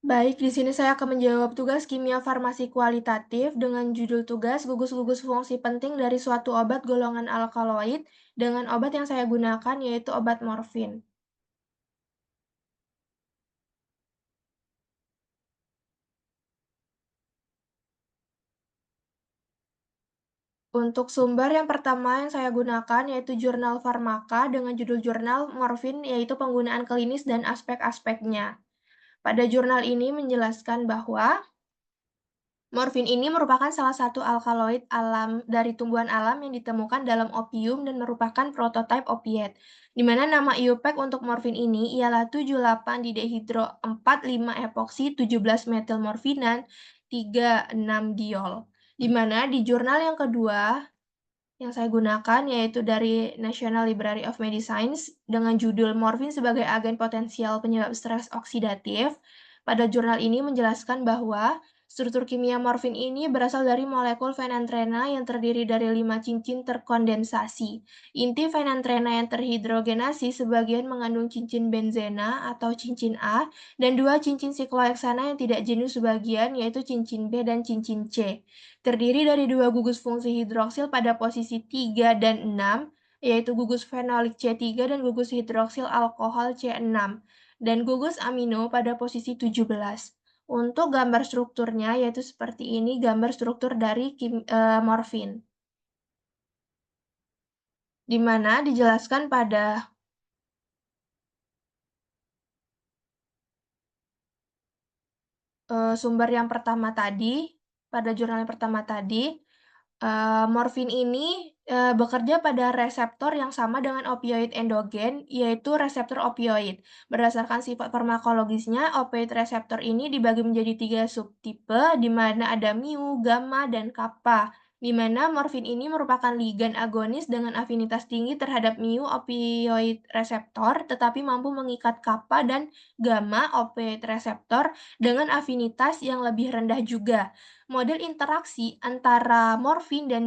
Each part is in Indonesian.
Baik, di sini saya akan menjawab tugas kimia farmasi kualitatif dengan judul tugas gugus-gugus fungsi penting dari suatu obat golongan alkaloid dengan obat yang saya gunakan yaitu obat morfin. Untuk sumber yang pertama yang saya gunakan yaitu jurnal Pharmaca dengan judul jurnal morfin yaitu penggunaan klinis dan aspek-aspeknya. Pada jurnal ini menjelaskan bahwa morfin ini merupakan salah satu alkaloid alam dari tumbuhan alam yang ditemukan dalam opium dan merupakan prototipe opiat, di mana nama IUPAC untuk morfin ini ialah 78 didehidro 4,5-epoksi 17 metilmorfinan 3,6 diol. Di mana di jurnal yang kedua yang saya gunakan yaitu dari National Library of Medicine dengan judul Morfin sebagai agen potensial penyebab stres oksidatif. Pada jurnal ini menjelaskan bahwa struktur kimia morfin ini berasal dari molekul fenantrena yang terdiri dari 5 cincin terkondensasi. Inti fenantrena yang terhidrogenasi sebagian mengandung cincin benzena atau cincin A dan 2 cincin sikloheksana yang tidak jenuh sebagian yaitu cincin B dan cincin C. Terdiri dari 2 gugus fungsi hidroksil pada posisi 3 dan 6, yaitu gugus fenolik C3 dan gugus hidroksil alkohol C6, dan gugus amino pada posisi 17. Untuk gambar strukturnya yaitu seperti ini gambar struktur dari morfin, di mana dijelaskan pada sumber yang pertama tadi, pada jurnal yang pertama tadi, morfin ini, bekerja pada reseptor yang sama dengan opioid endogen, yaitu reseptor opioid. Berdasarkan sifat farmakologisnya, opioid reseptor ini dibagi menjadi 3 subtipe, di mana ada mu, gamma, dan kappa. Di mana morfin ini merupakan ligan agonis dengan afinitas tinggi terhadap mu opioid reseptor, tetapi mampu mengikat kappa dan gamma opioid reseptor dengan afinitas yang lebih rendah juga. Model interaksi antara morfin dan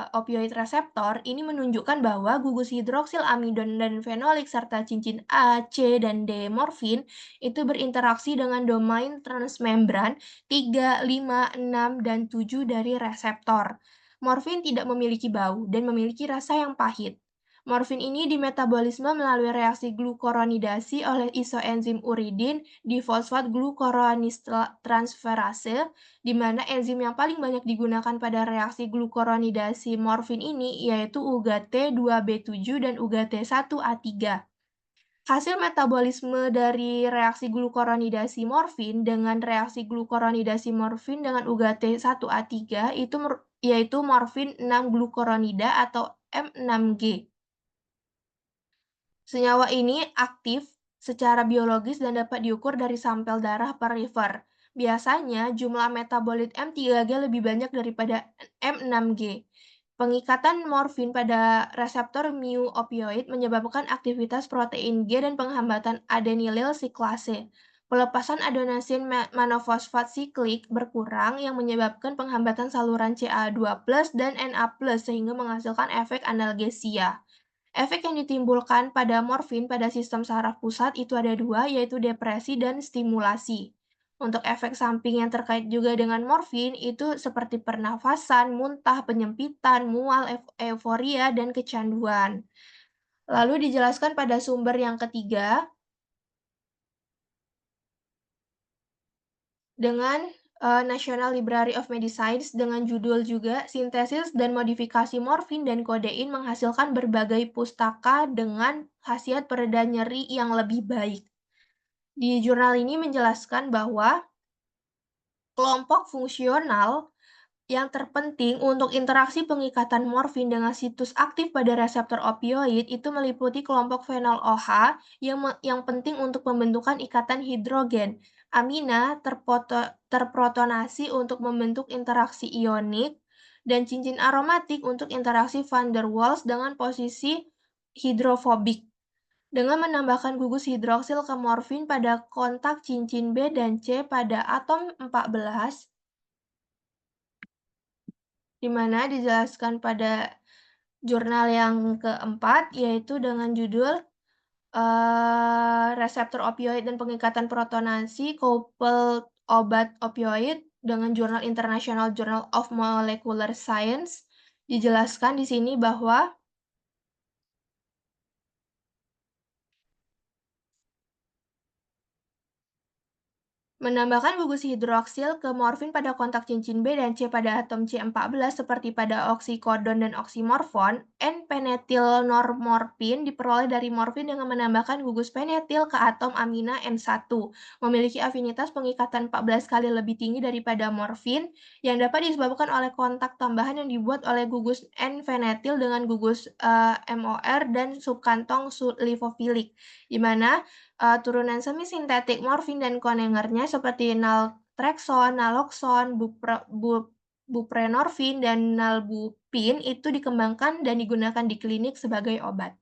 opioid reseptor ini menunjukkan bahwa gugus hidroksil amidon dan fenolik serta cincin A, C, dan D morfin itu berinteraksi dengan domain transmembran 3, 5, 6, dan 7 dari reseptor. Morfin tidak memiliki bau dan memiliki rasa yang pahit. Morfin ini dimetabolisme melalui reaksi glukoronidasi oleh isoenzim uridin di fosfat glukoronitransferase, di mana enzim yang paling banyak digunakan pada reaksi glukoronidasi morfin ini yaitu UGT2B7 dan UGT1A3. Hasil metabolisme dari reaksi glukoronidasi morfin dengan reaksi glukoronidasi morfin dengan UGT1A3 itu yaitu morfin 6 glukoronida atau M6G. Senyawa ini aktif secara biologis dan dapat diukur dari sampel darah per liver. Biasanya, jumlah metabolit M3G lebih banyak daripada M6G. Pengikatan morfin pada reseptor mu opioid menyebabkan aktivitas protein G dan penghambatan adenilil siklase. Pelepasan adenosin monofosfat siklik berkurang yang menyebabkan penghambatan saluran CA2+ dan Na+ sehingga menghasilkan efek analgesia. Efek yang ditimbulkan pada morfin pada sistem saraf pusat itu ada dua, yaitu depresi dan stimulasi. Untuk efek samping yang terkait juga dengan morfin itu seperti pernafasan, muntah, penyempitan, mual, euforia, dan kecanduan. Lalu dijelaskan pada sumber yang ketiga, dengan National Library of Medicine dengan judul juga Sintesis dan Modifikasi Morfin dan Kodein menghasilkan berbagai pustaka dengan khasiat pereda nyeri yang lebih baik. Di jurnal ini menjelaskan bahwa kelompok fungsional yang terpenting untuk interaksi pengikatan morfin dengan situs aktif pada reseptor opioid itu meliputi kelompok fenol OH yang penting untuk pembentukan ikatan hidrogen, amina terprotonasi untuk membentuk interaksi ionik, dan cincin aromatik untuk interaksi van der Waals dengan posisi hidrofobik. Dengan menambahkan gugus hidroksil ke morfin pada kontak cincin B dan C pada atom 14, di mana dijelaskan pada jurnal yang keempat, yaitu dengan judul Reseptor opioid dan pengikatan protonasi, coupled obat opioid dengan Jurnal International Journal of Molecular Science. Dijelaskan di sini bahwa menambahkan gugus hidroksil ke morfin pada kontak cincin B dan C pada atom C14 seperti pada oksikodon dan oksimorfon, N-penetilnormorfin diperoleh dari morfin dengan menambahkan gugus penetil ke atom amina N1, memiliki afinitas pengikatan 14 kali lebih tinggi daripada morfin, yang dapat disebabkan oleh kontak tambahan yang dibuat oleh gugus N-fenetil dengan gugus MOR dan subkantong lipofilik, di mana turunan semi-sintetik morfin dan konengernya seperti naltrexone, naloxone, buprenorfin, dan nalbupin itu dikembangkan dan digunakan di klinik sebagai obat.